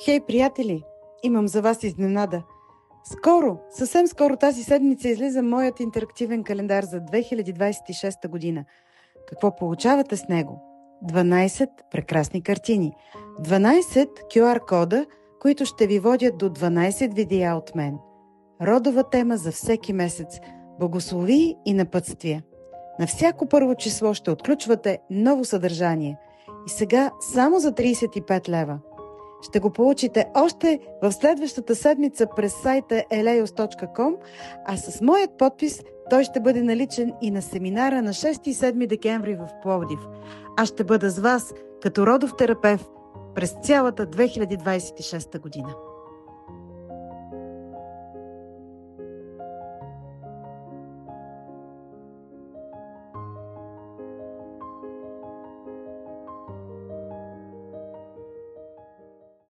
Хей, приятели! Имам за вас изненада. Съвсем скоро тази седмица излиза моят интерактивен календар за 2026 година. Какво получавате с него? 12 прекрасни картини, 12 QR кода, които ще ви водят до 12 видеа от мен. Родова тема за всеки месец, благослови и напътствия. На всяко първо число ще отключвате ново съдържание. И сега само за 35 лева. Ще го получите още в следващата седмица през сайта eleos.com, а с моят подпис той ще бъде наличен и на семинара на 6 и 7 декември в Пловдив. Аз ще бъда с вас като родов терапевт през цялата 2026 година.